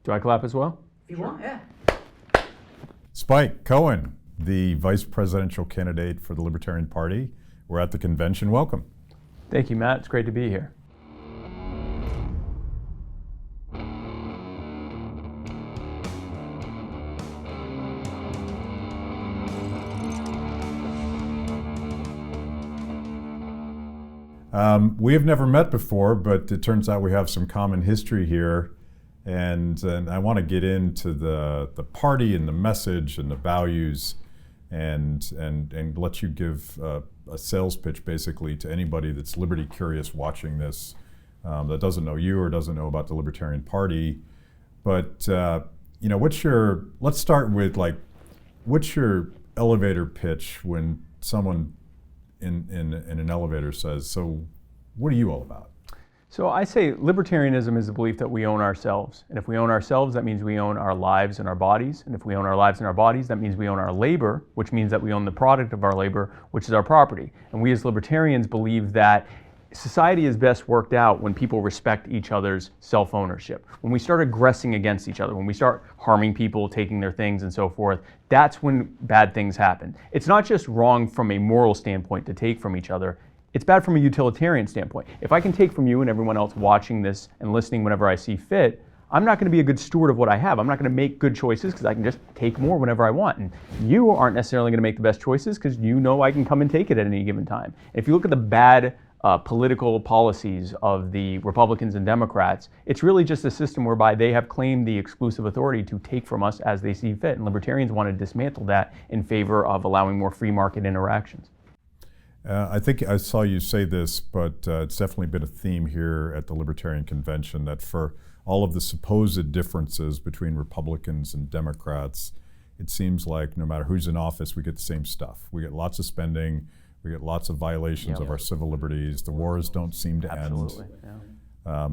Do I clap as well? If you want, yeah. Spike Cohen, the vice presidential candidate for the Libertarian Party. We're at the convention. Welcome. Thank you, Matt. It's great to be here. We have never met before, but it turns out we have some common history here. And I want to get into the party and the message and the values and let you give a sales pitch basically to anybody that's liberty curious watching this that doesn't know you or doesn't know about the Libertarian Party. But let's start with what's your elevator pitch when someone in an elevator says, so what are you all about? So I say libertarianism is the belief that we own ourselves. And if we own ourselves, that means we own our lives and our bodies. And if we own our lives and our bodies, that means we own our labor, which means that we own the product of our labor, which is our property. And we as libertarians believe that society is best worked out when people respect each other's self-ownership. When we start aggressing against each other, when we start harming people, taking their things and so forth, that's when bad things happen. It's not just wrong from a moral standpoint to take from each other. It's bad from a utilitarian standpoint. If I can take from you and everyone else watching this and listening whenever I see fit, I'm not going to be a good steward of what I have. I'm not going to make good choices because I can just take more whenever I want. And you aren't necessarily going to make the best choices because you know I can come and take it at any given time. If you look at the bad political policies of the Republicans and Democrats, it's really just a system whereby they have claimed the exclusive authority to take from us as they see fit. And libertarians want to dismantle that in favor of allowing more free market interactions. I think I saw you say this, but it's definitely been a theme here at the Libertarian Convention that for all of the supposed differences between Republicans and Democrats, it seems like no matter who's in office, we get the same stuff. We get lots of spending, we get lots of violations of our civil liberties, the wars don't seem to end. Yeah.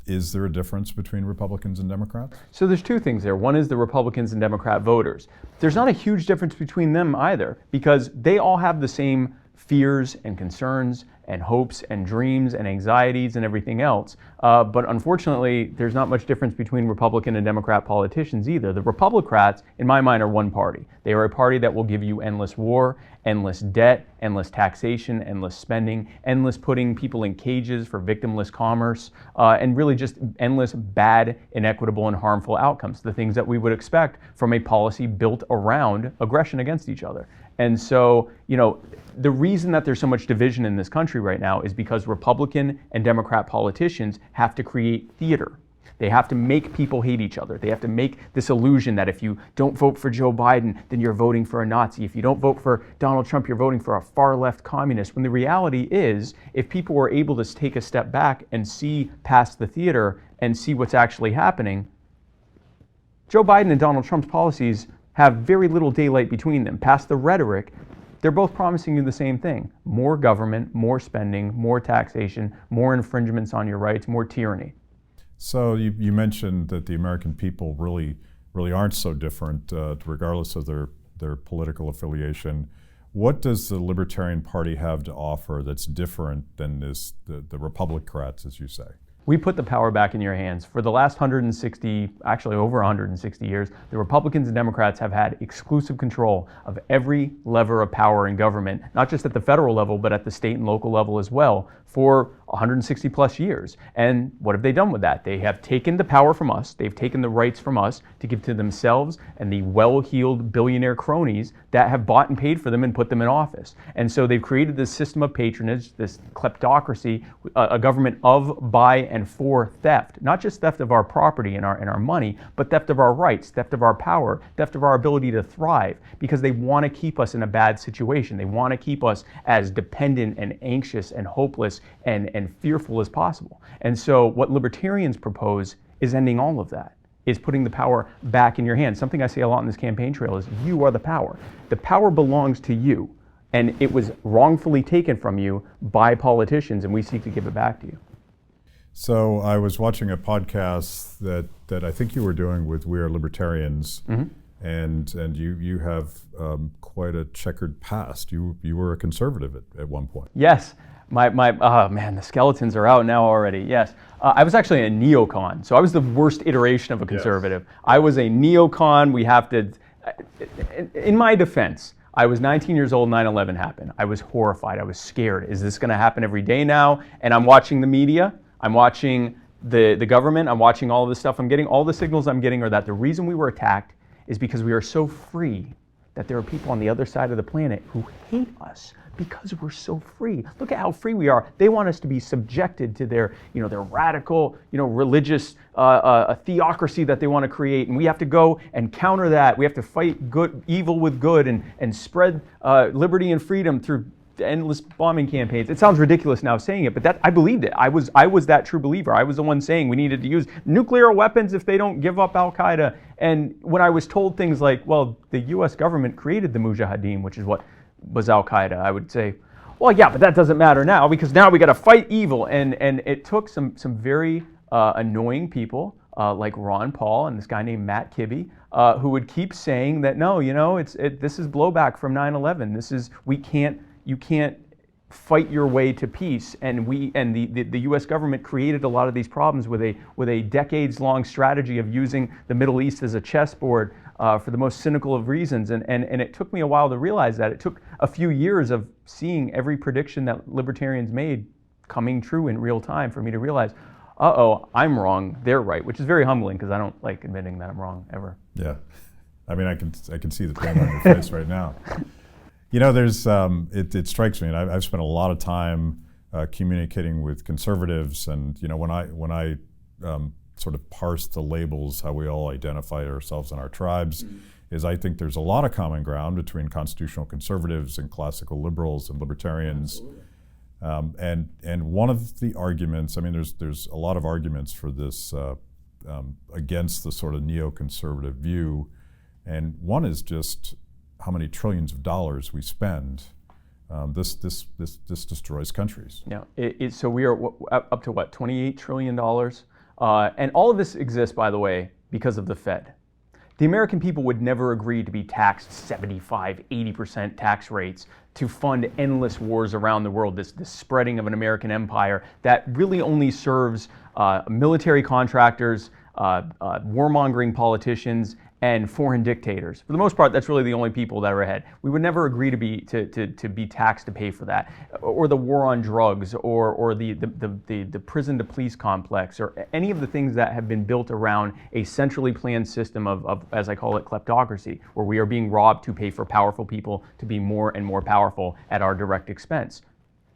Is there a difference between Republicans and Democrats? So there's two things there. One is the Republicans and Democrat voters. There's not a huge difference between them either because they all have the same fears and concerns and hopes and dreams and anxieties and everything else. But unfortunately, there's not much difference between Republican and Democrat politicians either. The Republicrats, in my mind, are one party. They are a party that will give you endless war, endless debt, endless taxation, endless spending, endless putting people in cages for victimless commerce, and really just endless bad, inequitable, and harmful outcomes, the things that we would expect from a policy built around aggression against each other. And so, the reason that there's so much division in this country right now is because Republican and Democrat politicians have to create theater. They have to make people hate each other. They have to make this illusion that if you don't vote for Joe Biden, then you're voting for a Nazi. If you don't vote for Donald Trump, you're voting for a far-left communist. When the reality is, if people were able to take a step back and see past the theater and see what's actually happening, Joe Biden and Donald Trump's policies have very little daylight between them. Past the rhetoric, they're both promising you the same thing. More government, more spending, more taxation, more infringements on your rights, more tyranny. So you mentioned that the American people really aren't so different, regardless of their political affiliation. What does the Libertarian Party have to offer that's different than the Republicrats, as you say? We put the power back in your hands. For the last 160, actually over 160 years, the Republicans and Democrats have had exclusive control of every lever of power in government, not just at the federal level, but at the state and local level as well, for 160 plus years. And what have they done with that? They have taken the power from us. They've taken the rights from us to give to themselves and the well-heeled billionaire cronies that have bought and paid for them and put them in office. And so they've created this system of patronage, this kleptocracy, a government of, by, and for theft. Not just theft of our property and our money, but theft of our rights, theft of our power, theft of our ability to thrive, because they want to keep us in a bad situation. They want to keep us as dependent and anxious and hopeless and fearful as possible. And so what libertarians propose is ending all of that, is putting the power back in your hands. Something I say a lot in this campaign trail is you are the power. The power belongs to you, and it was wrongfully taken from you by politicians, and we seek to give it back to you. So I was watching a podcast that I think you were doing with We Are Libertarians, and you have quite a checkered past. You were a conservative at one point. Yes. Oh man, the skeletons are out now already. Yes. I was actually a neocon, so I was the worst iteration of a conservative. Yes. I was a neocon. We have to, in my defense, I was 19 years old, 9/11 happened. I was horrified. I was scared. Is this going to happen every day now? And I'm watching the media. I'm watching the government. I'm watching all of this stuff. I'm getting all the signals I'm getting are that the reason we were attacked is because we are so free that there are people on the other side of the planet who hate us because we're so free. Look at how free we are. They want us to be subjected to their radical, religious theocracy that they want to create, and we have to go and counter that. We have to fight evil with good, and spread liberty and freedom through endless bombing campaigns. It sounds ridiculous now saying it, but I believed it. I was that true believer. I was the one saying we needed to use nuclear weapons if they don't give up Al Qaeda. And when I was told things like, well, the U.S. government created the Mujahideen, which is what was Al Qaeda, I would say, well, yeah, but that doesn't matter now because now we got to fight evil. And it took some very annoying people like Ron Paul and this guy named Matt Kibbe who would keep saying that no, this is blowback from 9/11. You can't fight your way to peace, and the U.S. government created a lot of these problems with a decades-long strategy of using the Middle East as a chessboard for the most cynical of reasons. And it took me a while to realize that. It took a few years of seeing every prediction that libertarians made coming true in real time for me to realize, I'm wrong, they're right, which is very humbling because I don't like admitting that I'm wrong ever. Yeah, I mean, I can see the pain on your face right now. There's it strikes me, and I've spent a lot of time communicating with conservatives, and when I sort of parse the labels, how we all identify ourselves and our tribes, is I think there's a lot of common ground between constitutional conservatives and classical liberals and libertarians. And one of the arguments, I mean, there's a lot of arguments for this against the sort of neoconservative view, and one is just how many trillions of dollars we spend. This destroys countries. Yeah. So we are up to what, $28 trillion? And all of this exists, by the way, because of the Fed. The American people would never agree to be taxed 75, 80% tax rates to fund endless wars around the world, this spreading of an American empire that really only serves military contractors, warmongering politicians, and foreign dictators. For the most part, that's really the only people that are ahead. We would never agree to be taxed to pay for that, or the war on drugs, or the prison to police complex, or any of the things that have been built around a centrally planned system of, as I call it, kleptocracy, where we are being robbed to pay for powerful people to be more and more powerful at our direct expense.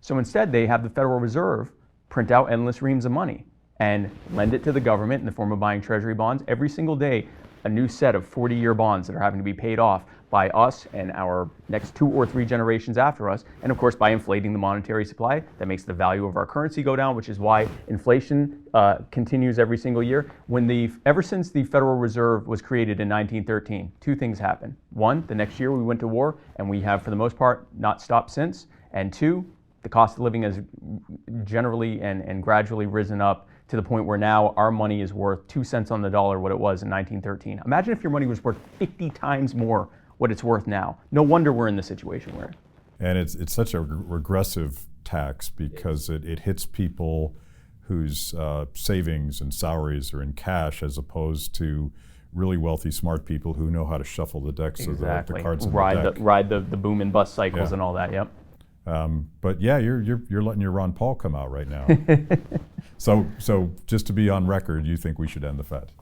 So instead, they have the Federal Reserve print out endless reams of money and lend it to the government in the form of buying treasury bonds every single day. A new set of 40-year bonds that are having to be paid off by us and our next 2 or 3 generations after us, and of course by inflating the monetary supply. That makes the value of our currency go down, which is why inflation continues every single year. Ever since the Federal Reserve was created in 1913, 2 things happened. 1, the next year we went to war, and we have for the most part not stopped since. And 2, the cost of living has generally and gradually risen up to the point where now our money is worth 2 cents on the dollar what it was in 1913. Imagine if your money was worth 50 times more what it's worth now. No wonder we're in the situation we're in. And it's such a regressive tax because it hits people whose savings and salaries are in cash, as opposed to really wealthy, smart people who know how to shuffle the decks of the cards in the deck. Ride the boom and bust cycles and all that, yep. But yeah, you're letting your Ron Paul come out right now. So just to be on record, you think we should end the Fed?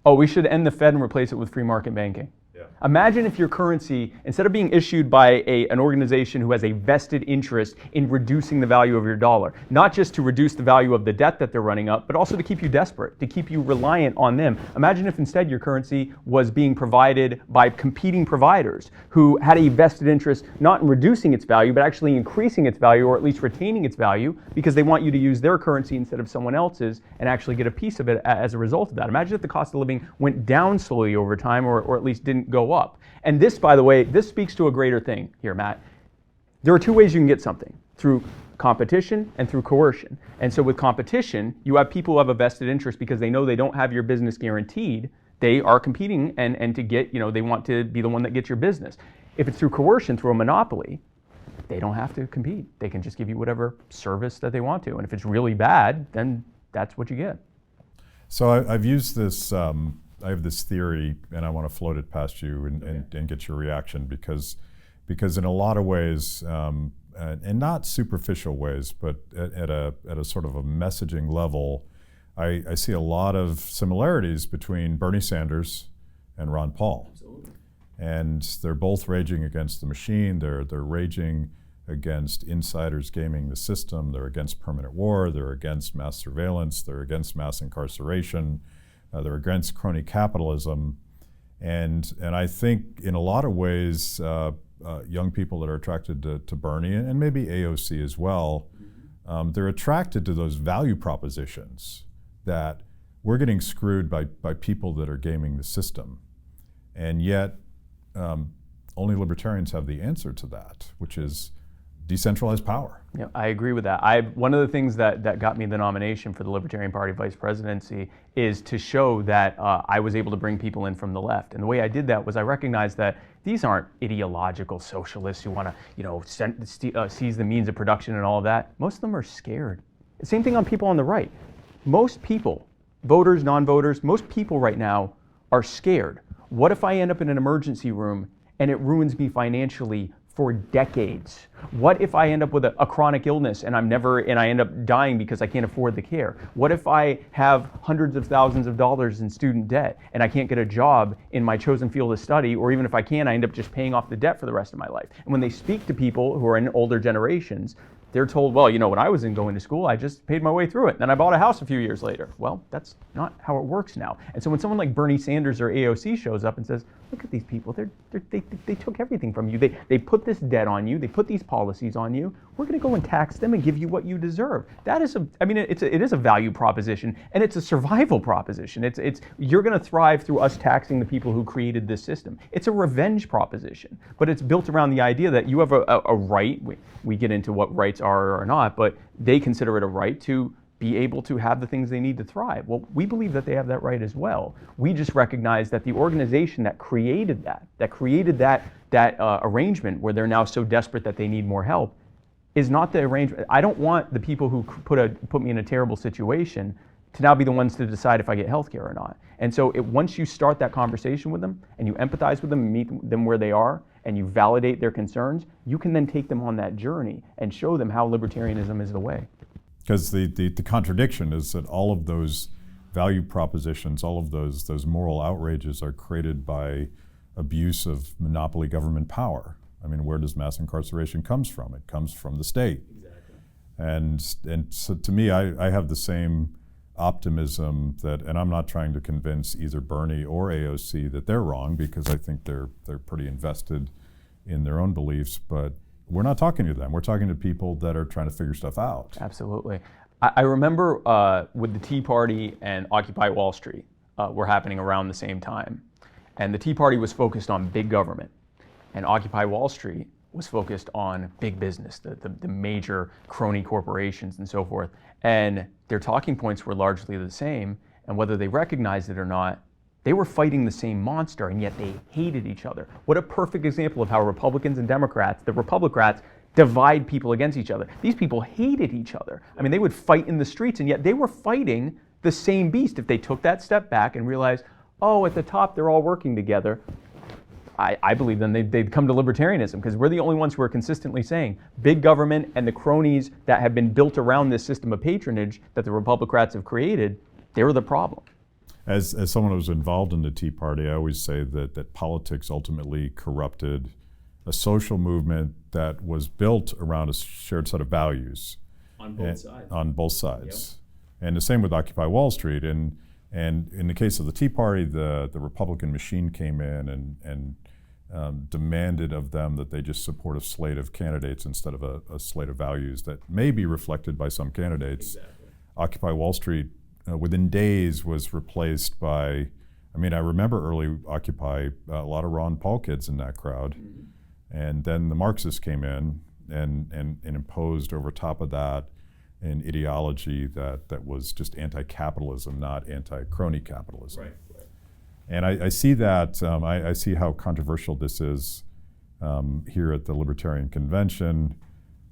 Oh, we should end the Fed and replace it with free market banking. Yeah. Imagine if your currency, instead of being issued by an organization who has a vested interest in reducing the value of your dollar, not just to reduce the value of the debt that they're running up, but also to keep you desperate, to keep you reliant on them. Imagine if instead your currency was being provided by competing providers who had a vested interest not in reducing its value, but actually increasing its value, or at least retaining its value, because they want you to use their currency instead of someone else's and actually get a piece of it as a result of that. Imagine if the cost of living went down slowly over time, or at least didn't go up. And this, by the way, this speaks to a greater thing here, Matt. There are 2 ways you can get something: through competition and through coercion. And so with competition, you have people who have a vested interest because they know they don't have your business guaranteed. They are competing and to get, they want to be the one that gets your business. If it's through coercion, through a monopoly, they don't have to compete. They can just give you whatever service that they want to. And if it's really bad, then that's what you get. So I've used this, I have this theory, and I want to float it past you and get your reaction, because in a lot of ways, and not superficial ways, but at a sort of a messaging level, I see a lot of similarities between Bernie Sanders and Ron Paul. Absolutely. And they're both raging against the machine. They're raging against insiders gaming the system. They're against permanent war. They're against mass surveillance. They're against mass incarceration. They're against crony capitalism. And I think in a lot of ways, young people that are attracted to Bernie, and maybe AOC as well, they're attracted to those value propositions that we're getting screwed by people that are gaming the system. And yet, only libertarians have the answer to that, which is decentralized power. Yeah, I agree with that. One of the things that got me the nomination for the Libertarian Party vice presidency is to show that I was able to bring people in from the left. And the way I did that was I recognized that these aren't ideological socialists who want to, seize the means of production and all of that. Most of them are scared. Same thing on people on the right. Most people, voters, non-voters, most people right now are scared. What if I end up in an emergency room and it ruins me financially for decades? What if I end up with a chronic illness and I end up dying because I can't afford the care? What if I have hundreds of thousands of dollars in student debt and I can't get a job in my chosen field of study, or even if I can, I end up just paying off the debt for the rest of my life? And when they speak to people who are in older generations, they're told, well, when I was going to school, I just paid my way through it. Then I bought a house a few years later. Well, that's not how it works now. And so when someone like Bernie Sanders or AOC shows up and says, look at these people, they took everything from you. They put this debt on you. They put these policies on you. We're going to go and tax them and give you what you deserve. That is it is a value proposition, and it's a survival proposition. You're going to thrive through us taxing the people who created this system. It's a revenge proposition, but it's built around the idea that you have a right. We get into what rights are or not, but they consider it a right to be able to have the things they need to thrive. Well, we believe that they have that right as well. We just recognize that the organization that created that arrangement, where they're now so desperate that they need more help, is not the arrangement. I don't want the people who put me in a terrible situation to now be the ones to decide if I get health care or not. And so once you start that conversation with them and you empathize with them and meet them where they are and you validate their concerns, you can then take them on that journey and show them how libertarianism is the way. Because the contradiction is that all of those value propositions, all of those moral outrages are created by abuse of monopoly government power. I mean, where does mass incarceration comes from? It comes from the state. Exactly. And so to me, I have the same optimism and I'm not trying to convince either Bernie or AOC that they're wrong, because I think they're pretty invested in their own beliefs, but we're not talking to them. We're talking to people that are trying to figure stuff out. Absolutely. I remember with the Tea Party and Occupy Wall Street were happening around the same time. And the Tea Party was focused on big government, and Occupy Wall Street was focused on big business, the major crony corporations and so forth. And their talking points were largely the same, and whether they recognized it or not, they were fighting the same monster, and yet they hated each other. What a perfect example of how Republicans and Democrats, the Republicrats, divide people against each other. These people hated each other. I mean, they would fight in the streets, and yet they were fighting the same beast. If they took that step back and realized, oh, at the top they're all working together, I believe then they'd come to libertarianism, because we're the only ones who are consistently saying big government and the cronies that have been built around this system of patronage that the Republicrats have created, they're the problem. As someone who was involved in the Tea Party, I always say that politics ultimately corrupted a social movement that was built around a shared set of values. On both sides. On both sides. Yep. And the same with Occupy Wall Street. And in the case of the Tea Party, the Republican machine came in and demanded of them that they just support a slate of candidates instead of a slate of values that may be reflected by some candidates. Exactly. Occupy Wall Street within days was replaced by, I remember early Occupy, a lot of Ron Paul kids in that crowd. Mm-hmm. And then the Marxists came in and imposed over top of that an ideology that was just anti-capitalism, not anti-crony capitalism. Right. And I see that, I see how controversial this is here at the Libertarian Convention,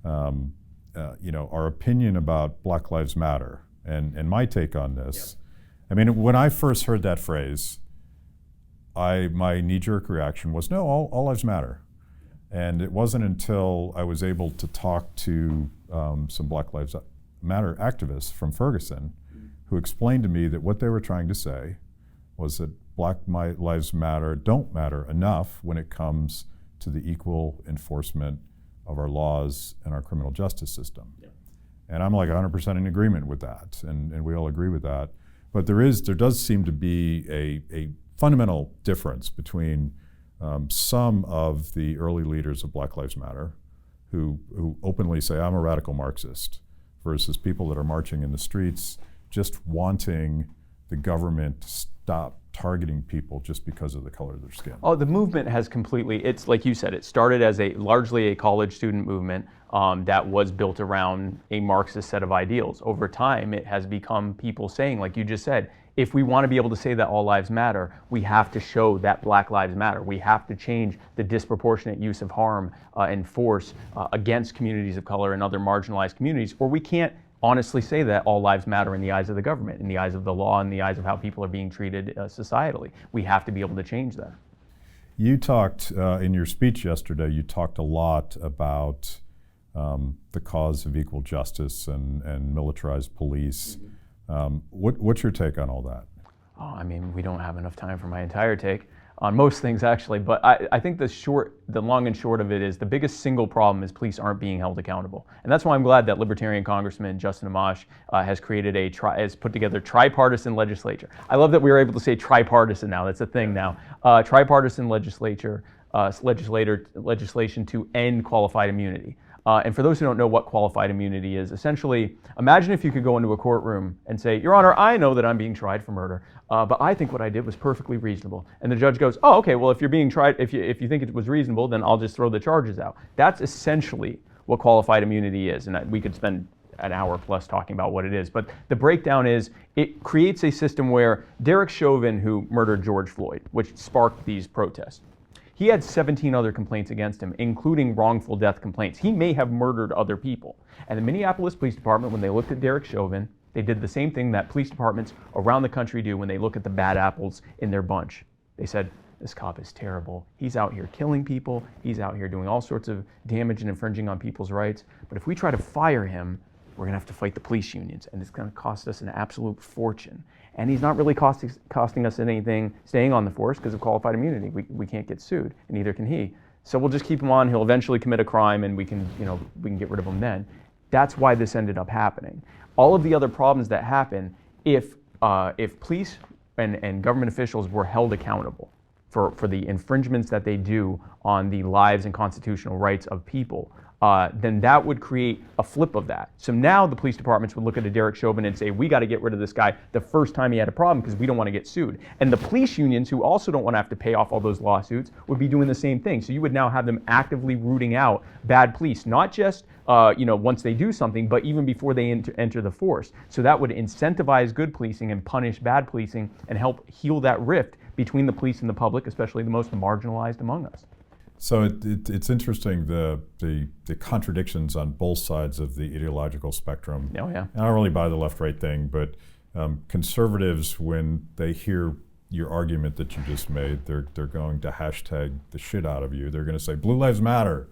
our opinion about Black Lives Matter and my take on this. I mean, when I first heard that phrase, my knee-jerk reaction was, no, all lives matter. And it wasn't until I was able to talk to some Black Lives Matter activists from Ferguson who explained to me that what they were trying to say was that Black Lives Matter don't matter enough when it comes to the equal enforcement of our laws and our criminal justice system. Yeah. And I'm like 100% in agreement with that, and we all agree with that. But there does seem to be a fundamental difference between some of the early leaders of Black Lives Matter who openly say, I'm a radical Marxist, versus people that are marching in the streets just wanting the government to stop targeting people just because of the color of their skin. Oh, the movement has completely, it's like you said, it started as largely a college student movement that was built around a Marxist set of ideals. Over time, it has become people saying, like you just said, if we want to be able to say that all lives matter, we have to show that Black Lives Matter. We have to change the disproportionate use of harm and force against communities of color and other marginalized communities, or we can't honestly say that all lives matter in the eyes of the government, in the eyes of the law, in the eyes of how people are being treated societally. We have to be able to change that. You talked, in your speech yesterday, you talked a lot about the cause of equal justice and militarized police. What's your take on all that? Oh, I mean, we don't have enough time for my entire take on most things, actually, but I think the long and short of it is the biggest single problem is police aren't being held accountable. And that's why I'm glad that Libertarian Congressman Justin Amash has created has put together tripartisan legislature. I love that we were able to say tripartisan now, that's a thing now. Tripartisan legislation to end qualified immunity. And for those who don't know what qualified immunity is, essentially, imagine if you could go into a courtroom and say, Your Honor, I know that I'm being tried for murder, but I think what I did was perfectly reasonable. And the judge goes, oh, okay, well, if you're being tried, if you think it was reasonable, then I'll just throw the charges out. That's essentially what qualified immunity is. And we could spend an hour plus talking about what it is. But the breakdown is, it creates a system where Derek Chauvin, who murdered George Floyd, which sparked these protests, he had 17 other complaints against him, including wrongful death complaints. He may have murdered other people. And the Minneapolis Police Department, when they looked at Derek Chauvin, they did the same thing that police departments around the country do when they look at the bad apples in their bunch. They said, this cop is terrible. He's out here killing people. He's out here doing all sorts of damage and infringing on people's rights. But if we try to fire him, we're going to have to fight the police unions, and it's going to cost us an absolute fortune. And he's not really costing us anything staying on the force because of qualified immunity. We can't get sued, and neither can he. So we'll just keep him on. He'll eventually commit a crime, and we can get rid of him then. That's why this ended up happening. All of the other problems that happen, if police and government officials were held accountable for the infringements that they do on the lives and constitutional rights of people, then that would create a flip of that. So now the police departments would look at a Derek Chauvin and say, we got to get rid of this guy the first time he had a problem because we don't want to get sued. And the police unions, who also don't want to have to pay off all those lawsuits, would be doing the same thing. So you would now have them actively rooting out bad police, not just once they do something, but even before they enter the force. So that would incentivize good policing and punish bad policing and help heal that rift between the police and the public, especially the most marginalized among us. So it's interesting, the contradictions on both sides of the ideological spectrum. Oh, yeah. I don't really buy the left-right thing, but conservatives, when they hear your argument that you just made, they're going to hashtag the shit out of you. They're going to say, Blue Lives Matter,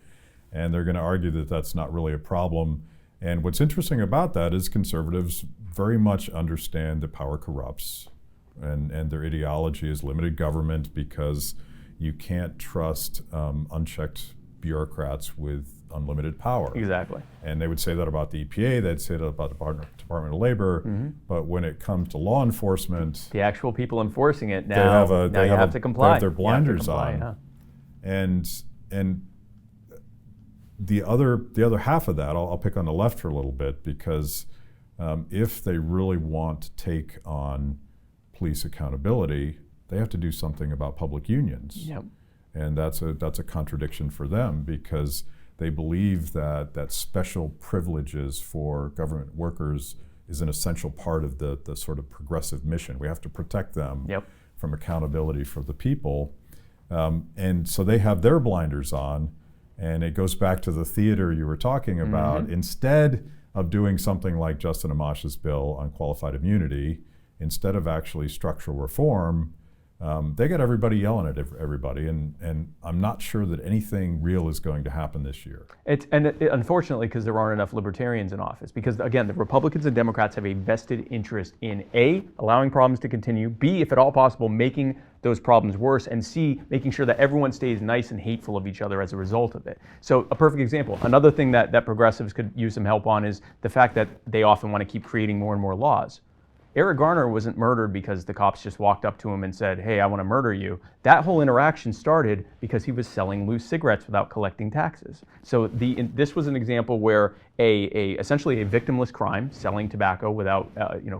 and they're going to argue that that's not really a problem. And what's interesting about that is conservatives very much understand that power corrupts, and their ideology is limited government because you can't trust unchecked bureaucrats with unlimited power. Exactly. And they would say that about the EPA, they'd say that about the Department of Labor, but when it comes to law enforcement, the actual people enforcing it now, you have to comply. They have their blinders on. Yeah. And the other half of that, I'll pick on the left for a little bit, because if they really want to take on police accountability, they have to do something about public unions. Yep. And that's a contradiction for them, because they believe that special privileges for government workers is an essential part of the sort of progressive mission. We have to protect them from accountability for the people. And so they have their blinders on, and it goes back to the theater you were talking about. Instead of doing something like Justin Amash's bill on qualified immunity, instead of actually structural reform, they get everybody yelling at everybody, and I'm not sure that anything real is going to happen this year. Unfortunately, because there aren't enough libertarians in office. Because again, the Republicans and Democrats have a vested interest in A, allowing problems to continue, B, if at all possible, making those problems worse, and C, making sure that everyone stays nice and hateful of each other as a result of it. So a perfect example, another thing that progressives could use some help on is the fact that they often want to keep creating more and more laws. Eric Garner wasn't murdered because the cops just walked up to him and said, hey, I want to murder you. That whole interaction started because he was selling loose cigarettes without collecting taxes. So this was an example where essentially a victimless crime, selling tobacco without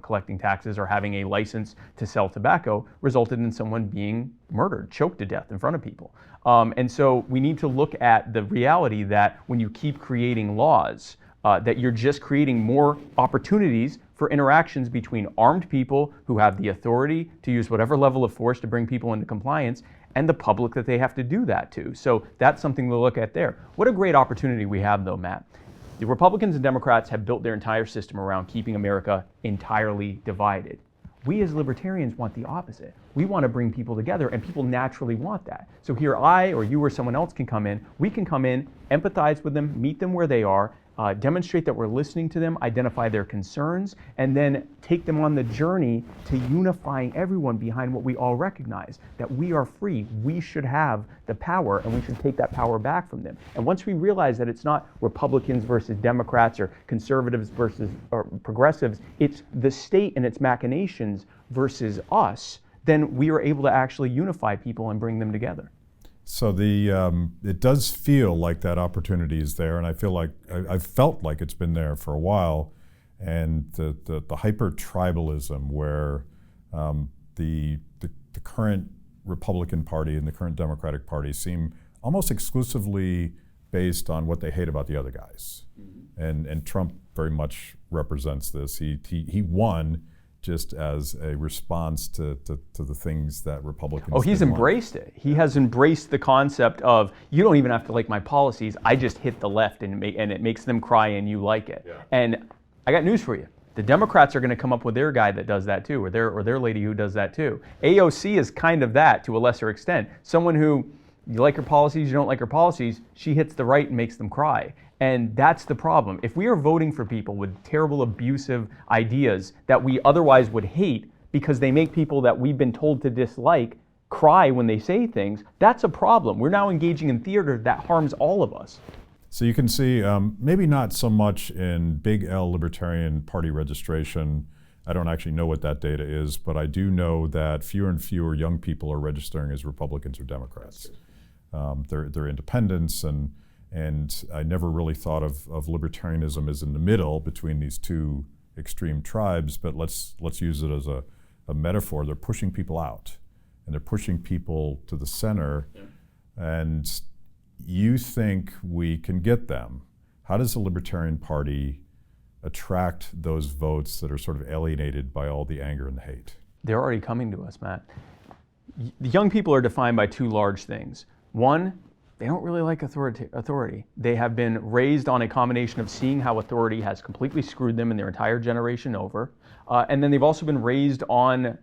collecting taxes or having a license to sell tobacco, resulted in someone being murdered, choked to death in front of people. And so we need to look at the reality that when you keep creating laws, that you're just creating more opportunities for interactions between armed people who have the authority to use whatever level of force to bring people into compliance and the public that they have to do that to. So that's something to look at there. What a great opportunity we have though, Matt. The Republicans and Democrats have built their entire system around keeping America entirely divided. We as libertarians want the opposite. We want to bring people together, and people naturally want that. So here I or you or someone else can come in, we can come in, empathize with them, meet them where they are, demonstrate that we're listening to them, identify their concerns, and then take them on the journey to unifying everyone behind what we all recognize, that we are free, we should have the power, and we should take that power back from them. And once we realize that it's not Republicans versus Democrats or conservatives versus or progressives, it's the state and its machinations versus us, then we are able to actually unify people and bring them together. So it does feel like that opportunity is there, and I feel like I've felt like it's been there for a while, and the hyper tribalism where the current Republican Party and the current Democratic Party seem almost exclusively based on what they hate about the other guys, and Trump very much represents this. He won just as a response to the things that Republicans he's embraced it. He has embraced the concept of, you don't even have to like my policies, I just hit the left and it makes them cry and you like it. Yeah. And I got news for you. The Democrats are going to come up with their guy that does that too, or their lady who does that too. AOC is kind of that to a lesser extent. Someone who, you like her policies, you don't like her policies, she hits the right and makes them cry. And that's the problem. If we are voting for people with terrible, abusive ideas that we otherwise would hate because they make people that we've been told to dislike cry when they say things, that's a problem. We're now engaging in theater that harms all of us. So you can see, maybe not so much in big L Libertarian Party registration. I don't actually know what that data is, but I do know that fewer and fewer young people are registering as Republicans or Democrats. They're independents, and I never really thought of libertarianism as in the middle between these two extreme tribes, but let's use it as a metaphor. They're pushing people out, and they're pushing people to the center, and you think we can get them. How does the Libertarian Party attract those votes that are sort of alienated by all the anger and the hate? They're already coming to us, Matt. The young people are defined by two large things. One, they don't really like authority. They have been raised on a combination of seeing how authority has completely screwed them in their entire generation over. And then they've also been raised on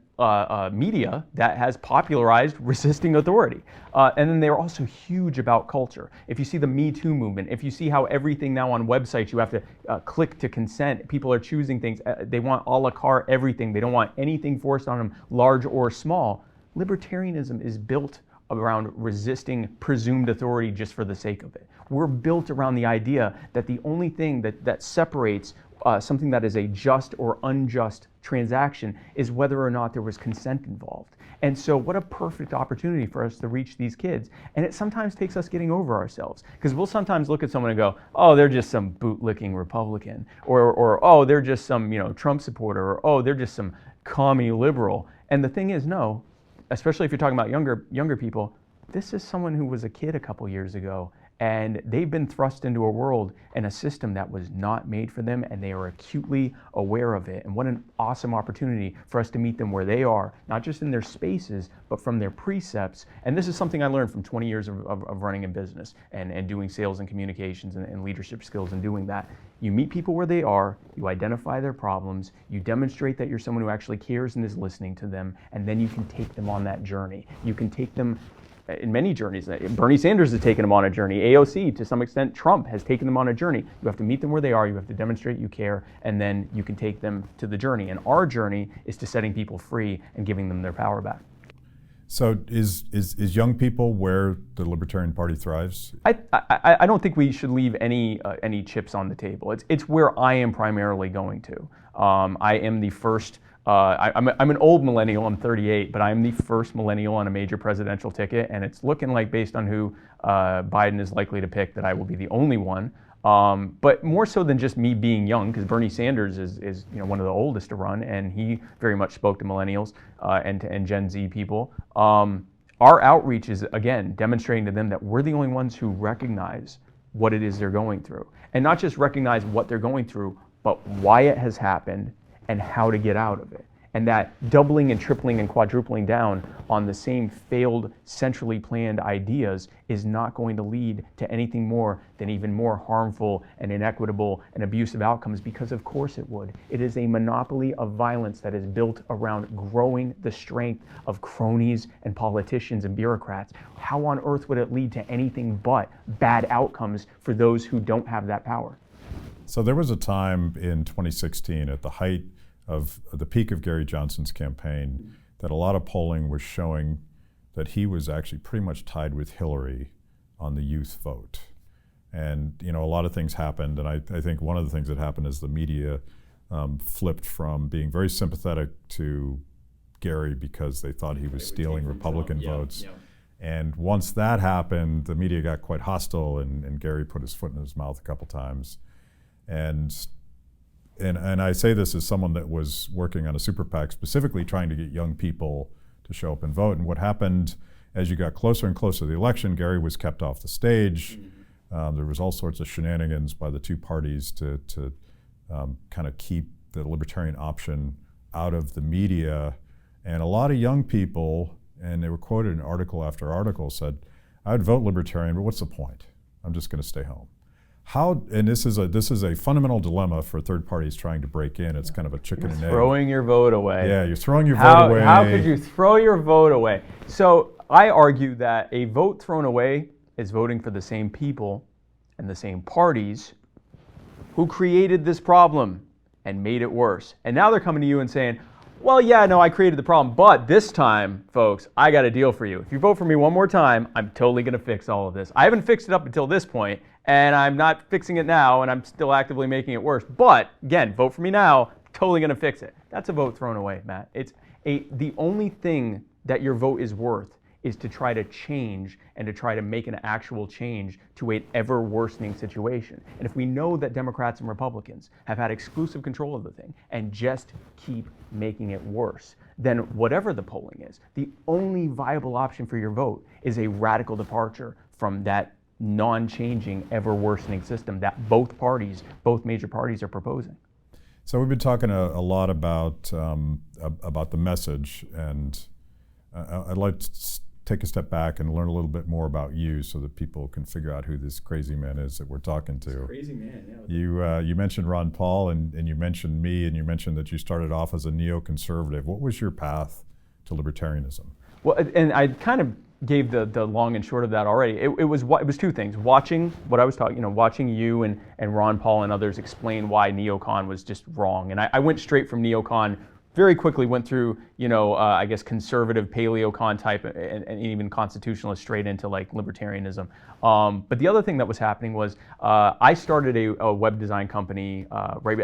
media that has popularized resisting authority. And then they're also huge about culture. If you see the Me Too movement, if you see how everything now on websites, you have to click to consent, people are choosing things, they want a la carte everything, they don't want anything forced on them, large or small. Libertarianism is built around resisting presumed authority just for the sake of it. We're built around the idea that the only thing that separates something that is a just or unjust transaction is whether or not there was consent involved. And so what a perfect opportunity for us to reach these kids. And it sometimes takes us getting over ourselves, because we'll sometimes look at someone and go, oh, they're just some bootlicking Republican, or oh, they're just some Trump supporter, or oh, they're just some commie liberal. And the thing is, no, especially if you're talking about younger people, this is someone who was a kid a couple years ago And they've been thrust into a world and a system that was not made for them, and they are acutely aware of it. And what an awesome opportunity for us to meet them where they are, not just in their spaces, but from their precepts. And this is something I learned from 20 years of running a business and doing sales and communications and leadership skills and doing that. You meet people where they are, you identify their problems, you demonstrate that you're someone who actually cares and is listening to them, and then you can take them on that journey. You can take them in many journeys. Bernie Sanders has taken them on a journey. AOC, to some extent, Trump has taken them on a journey. You have to meet them where they are, you have to demonstrate you care, and then you can take them to the journey. And our journey is to setting people free and giving them their power back. So is young people where the Libertarian Party thrives? I don't think we should leave any chips on the table. It's where I am primarily going to. I am the first. I'm an old millennial, I'm 38, but I'm the first millennial on a major presidential ticket, and it's looking like, based on who Biden is likely to pick, that I will be the only one. But more so than just me being young, because Bernie Sanders is one of the oldest to run, and he very much spoke to millennials and Gen Z people. Our outreach is, again, demonstrating to them that we're the only ones who recognize what it is they're going through. And not just recognize what they're going through, but why it has happened and how to get out of it. And that doubling and tripling and quadrupling down on the same failed, centrally planned ideas is not going to lead to anything more than even more harmful and inequitable and abusive outcomes, because of course it would. It is a monopoly of violence that is built around growing the strength of cronies and politicians and bureaucrats. How on earth would it lead to anything but bad outcomes for those who don't have that power? So there was a time in 2016, at the height of the peak of Gary Johnson's campaign, that a lot of polling was showing that he was actually pretty much tied with Hillary on the youth vote. And a lot of things happened, and I think one of the things that happened is the media flipped from being very sympathetic to Gary because they thought he was stealing Republican votes. Yeah. And once that happened, the media got quite hostile, and Gary put his foot in his mouth a couple times. And I say this as someone that was working on a super PAC specifically trying to get young people to show up and vote. And what happened as you got closer and closer to the election, Gary was kept off the stage. There was all sorts of shenanigans by the two parties to kind of keep the libertarian option out of the media. And a lot of young people, and they were quoted in article after article, said, I would vote libertarian, but what's the point? I'm just going to stay home. And this is a fundamental dilemma for third parties trying to break in. It's kind of a chicken and egg. Throwing your vote away. Yeah, you're throwing your vote away. How could you throw your vote away? So I argue that a vote thrown away is voting for the same people and the same parties who created this problem and made it worse. And now they're coming to you and saying, well, yeah, no, I created the problem, but this time, folks, I got a deal for you. If you vote for me one more time, I'm totally going to fix all of this. I haven't fixed it up until this point, and I'm not fixing it now, and I'm still actively making it worse. But, again, vote for me now, totally going to fix it. That's a vote thrown away, Matt. It's the only thing that your vote is worth is to try to change and to try to make an actual change to an ever worsening situation. And if we know that Democrats and Republicans have had exclusive control of the thing and just keep making it worse, then whatever the polling is, the only viable option for your vote is a radical departure from that non-changing, ever worsening system that both major parties are proposing. So we've been talking a lot about the message, and I'd like to take a step back and learn a little bit more about you so that people can figure out who this crazy man is that we're talking to. Crazy man, yeah. You mentioned Ron Paul, and you mentioned me, and you mentioned that you started off as a neoconservative. What was your path to libertarianism? Well, and I kind of gave the long and short of that already. It was two things: watching what I was talking, watching you and Ron Paul and others explain why neocon was just wrong, and I went straight from neocon. Very quickly went through, I guess conservative paleocon type and even constitutionalist straight into like libertarianism. But the other thing that was happening was I started a web design company right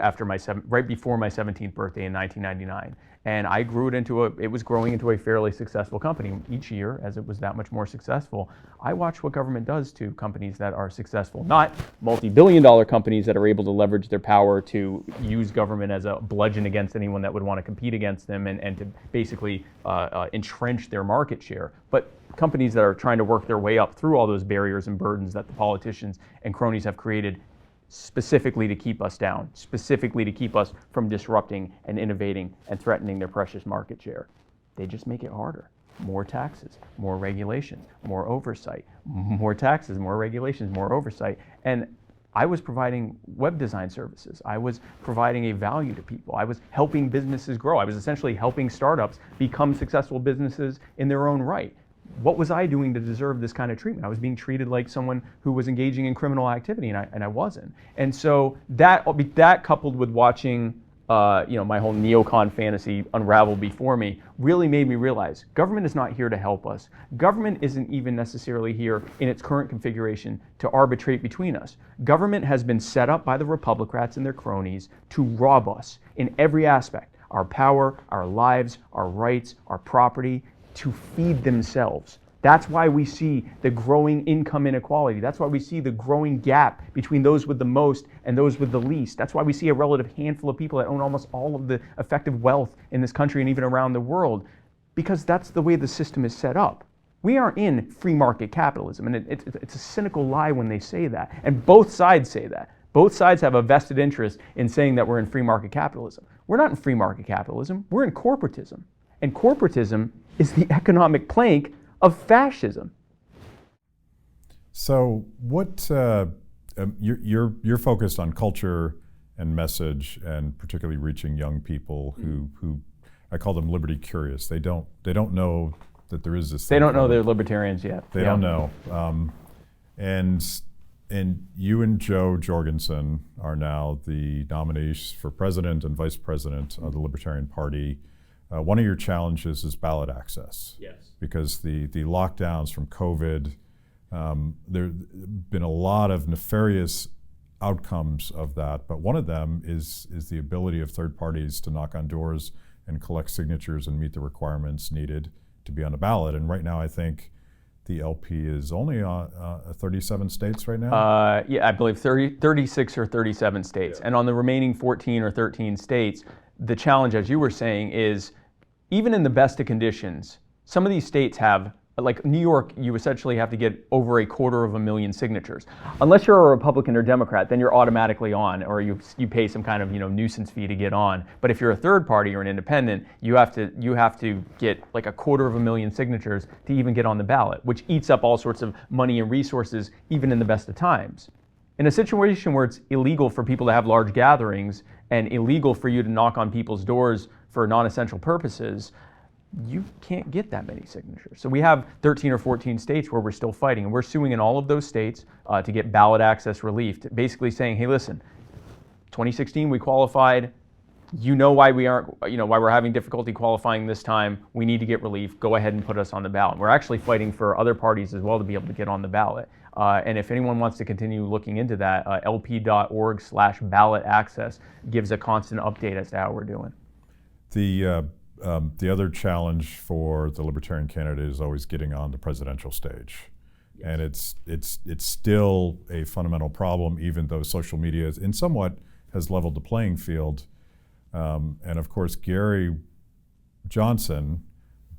before my 17th birthday in 1999. And I grew it it was growing into a fairly successful company. Each year, as it was that much more successful, I watch what government does to companies that are successful, not multi-billion-dollar companies that are able to leverage their power to use government as a bludgeon against anyone that would want to compete against them and to basically entrench their market share. But companies that are trying to work their way up through all those barriers and burdens that the politicians and cronies have created specifically to keep us down, specifically to keep us from disrupting and innovating and threatening their precious market share. They just make it harder. More taxes, more regulations, more oversight, more taxes, more regulations, more oversight. And I was providing web design services. I was providing a value to people. I was helping businesses grow. I was essentially helping startups become successful businesses in their own right. What was I doing to deserve this kind of treatment? I was being treated like someone who was engaging in criminal activity, and I wasn't. And so that coupled with watching my whole neocon fantasy unravel before me really made me realize government is not here to help us. Government isn't even necessarily here in its current configuration to arbitrate between us. Government has been set up by the Republicrats and their cronies to rob us in every aspect: our power, our lives, our rights, our property, to feed themselves. That's why we see the growing income inequality. That's why we see the growing gap between those with the most and those with the least. That's why we see a relative handful of people that own almost all of the effective wealth in this country and even around the world, because that's the way the system is set up. We aren't in free market capitalism, and it's a cynical lie when they say that. And both sides say that. Both sides have a vested interest in saying that we're in free market capitalism. We're not in free market capitalism. We're in corporatism. And corporatism is the economic plank of fascism. So what you're focused on culture and message, and particularly reaching young people who I call them liberty curious. They don't know that there is this. They don't know they're libertarians yet. They don't know. And you and Joe Jorgensen are now the nominees for president and vice president of the Libertarian Party. One of your challenges is ballot access. Yes. Because the lockdowns from COVID, there have been a lot of nefarious outcomes of that, but one of them is the ability of third parties to knock on doors and collect signatures and meet the requirements needed to be on a ballot. And right now, I think the LP is only on 37 states right now? Yeah, I believe 36 or 37 states. Yeah. And on the remaining 14 or 13 states, the challenge, as you were saying, is even in the best of conditions, some of these states have, like New York, you essentially have to get over 250,000 signatures. Unless you're a Republican or Democrat, then you're automatically on, or you pay some kind of nuisance fee to get on. But if you're a third party or an independent, you have to get like 250,000 signatures to even get on the ballot, which eats up all sorts of money and resources, even in the best of times. In a situation where it's illegal for people to have large gatherings and illegal for you to knock on people's doors for non-essential purposes, you can't get that many signatures. So we have 13 or 14 states where we're still fighting, and we're suing in all of those states to get ballot access relief, basically saying, hey, listen, 2016 we qualified. You know why we aren't, why we're having difficulty qualifying this time. We need to get relief. Go ahead and put us on the ballot. We're actually fighting for other parties as well to be able to get on the ballot. And if anyone wants to continue looking into that, lp.org/ballot access gives a constant update as to how we're doing. The other challenge for the Libertarian candidate is always getting on the presidential stage. Yes. And it's still a fundamental problem, even though social media in somewhat has leveled the playing field. And of course, Gary Johnson,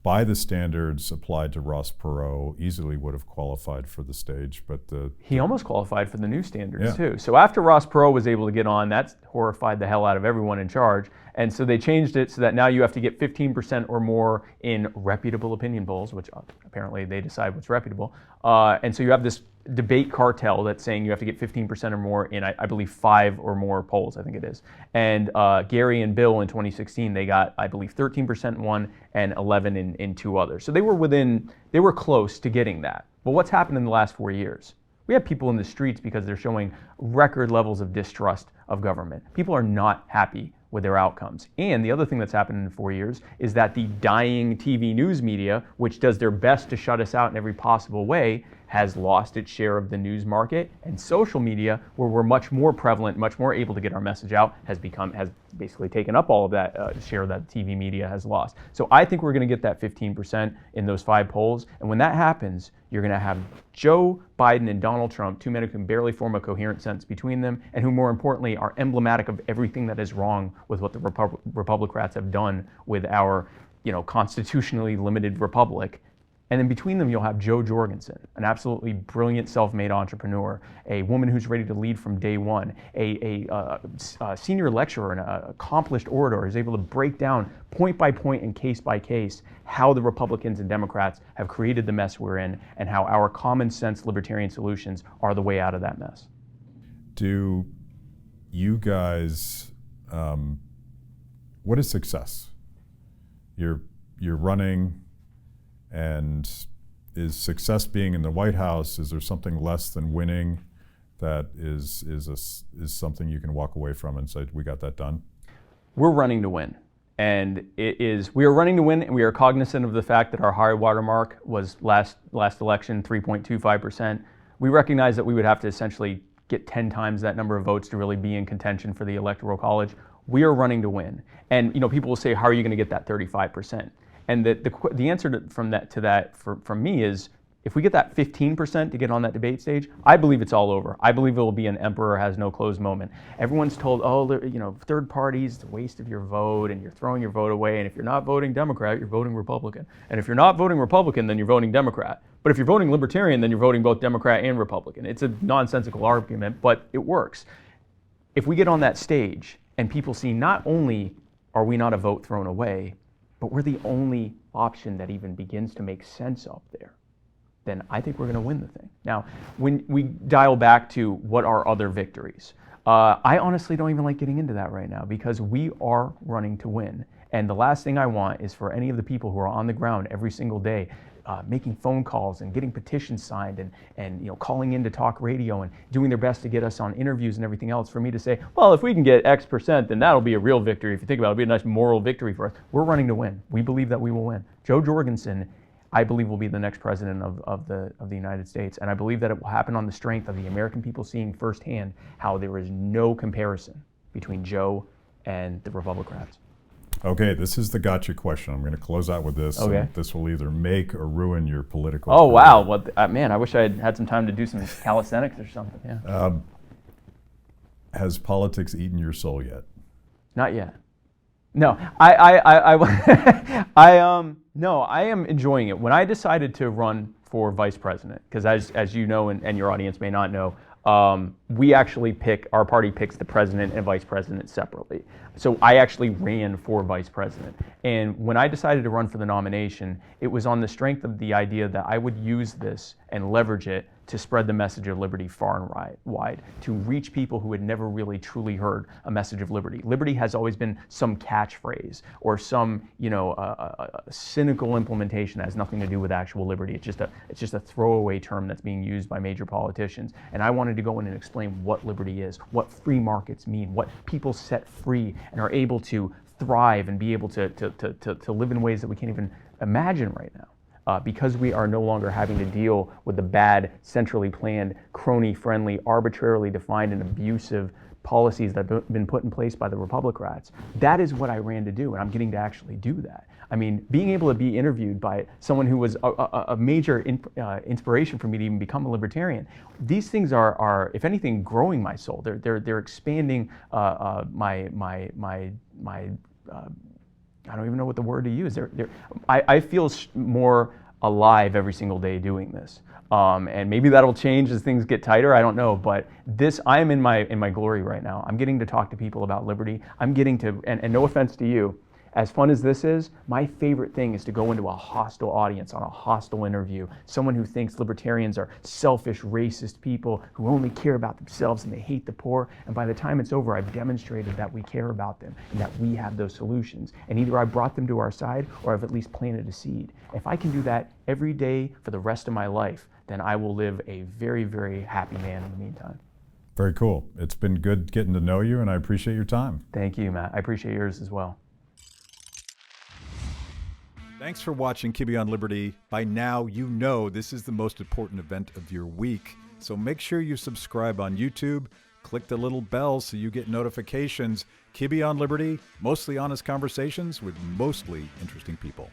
by the standards applied to Ross Perot, easily would have qualified for the stage, but he almost qualified for the new standards too. So after Ross Perot was able to get on, that horrified the hell out of everyone in charge, and so they changed it so that now you have to get 15% or more in reputable opinion polls, which apparently they decide what's reputable, and so you have this debate cartel that's saying you have to get 15% or more in, I believe, 5 or more polls, I think it is. And Gary and Bill in 2016, they got, I believe, 13% in one and 11 in 2 others. So they were close to getting that. But what's happened in the last 4 years? We have people in the streets because they're showing record levels of distrust of government. People are not happy with their outcomes. And the other thing that's happened in 4 years is that the dying TV news media, which does their best to shut us out in every possible way, has lost its share of the news market, and social media, where we're much more prevalent, much more able to get our message out, has basically taken up all of that share that TV media has lost. So I think we're going to get that 15% in those 5 polls, and when that happens, you're going to have Joe Biden and Donald Trump, 2 men who can barely form a coherent sentence between them, and who, more importantly, are emblematic of everything that is wrong with what the Republicrats have done with our, constitutionally limited republic. And then between them, you'll have Jo Jorgensen, an absolutely brilliant self-made entrepreneur, a woman who's ready to lead from day one, a senior lecturer and an accomplished orator who's able to break down point by point and case by case how the Republicans and Democrats have created the mess we're in and how our common sense libertarian solutions are the way out of that mess. Do you guys, what is success? You're running, and is success being in the White House? Is there something less than winning that is something you can walk away from and say, we got that done? We're running to win. And we are running to win, and we are cognizant of the fact that our high water mark was last election, 3.25%. We recognize that we would have to essentially get 10 times that number of votes to really be in contention for the Electoral College. We are running to win. And people will say, how are you going to get that 35%? And the answer from me is, if we get that 15% to get on that debate stage, I believe it's all over. I believe it will be an emperor has no clothes moment. Everyone's told, third parties, it's a waste of your vote, and you're throwing your vote away. And if you're not voting Democrat, you're voting Republican. And if you're not voting Republican, then you're voting Democrat. But if you're voting Libertarian, then you're voting both Democrat and Republican. It's a nonsensical argument, but it works. If we get on that stage and people see not only are we not a vote thrown away, but we're the only option that even begins to make sense up there, then I think we're going to win the thing. Now, when we dial back to what are other victories, I honestly don't even like getting into that right now, because we are running to win. And the last thing I want is for any of the people who are on the ground every single day making phone calls and getting petitions signed and calling in to talk radio and doing their best to get us on interviews and everything else, for me to say, well, if we can get X%, then that'll be a real victory. If you think about it, it'll be a nice moral victory for us. We're running to win. We believe that we will win. Jo Jorgensen, I believe, will be the next president of the United States, and I believe that it will happen on the strength of the American people seeing firsthand how there is no comparison between Joe and the Republicrats. Okay, this is the gotcha question. I'm going to close out with this. Okay. This will either make or ruin your political career. Wow. Well, man, I wish I had some time to do some calisthenics or something. Yeah. Has politics eaten your soul yet? Not yet. No, no, I am enjoying it. When I decided to run for vice president, because as you know, and your audience may not know, we actually our party picks the president and vice president separately. So I actually ran for vice president. And when I decided to run for the nomination, it was on the strength of the idea that I would use this and leverage it to spread the message of liberty far and wide, to reach people who had never really truly heard a message of liberty. Liberty has always been some catchphrase or some cynical implementation that has nothing to do with actual liberty. It's just a throwaway term that's being used by major politicians. And I wanted to go in and explain what liberty is, what free markets mean, what people set free and are able to thrive and be able to live in ways that we can't even imagine right now. Because we are no longer having to deal with the bad, centrally planned, crony-friendly, arbitrarily defined and abusive policies that have been put in place by the Republicrats. That is what I ran to do, and I'm getting to actually do that. I mean, being able to be interviewed by someone who was a major inspiration for me to even become a libertarian, these things are, if anything, growing my soul. They're expanding my I don't even know what the word to use. I feel more alive every single day doing this. And maybe that'll change as things get tighter, I don't know. But I am in my glory right now. I'm getting to talk to people about liberty. I'm getting to, and no offense to you, as fun as this is, my favorite thing is to go into a hostile audience on a hostile interview. Someone who thinks libertarians are selfish, racist people who only care about themselves and they hate the poor. And by the time it's over, I've demonstrated that we care about them and that we have those solutions. And either I brought them to our side or I've at least planted a seed. If I can do that every day for the rest of my life, then I will live a very, very happy man in the meantime. Very cool. It's been good getting to know you, and I appreciate your time. Thank you, Matt. I appreciate yours as well. Thanks for watching Kibbe on Liberty. By now, you know this is the most important event of your week. So make sure you subscribe on YouTube. Click the little bell so you get notifications. Kibbe on Liberty, mostly honest conversations with mostly interesting people.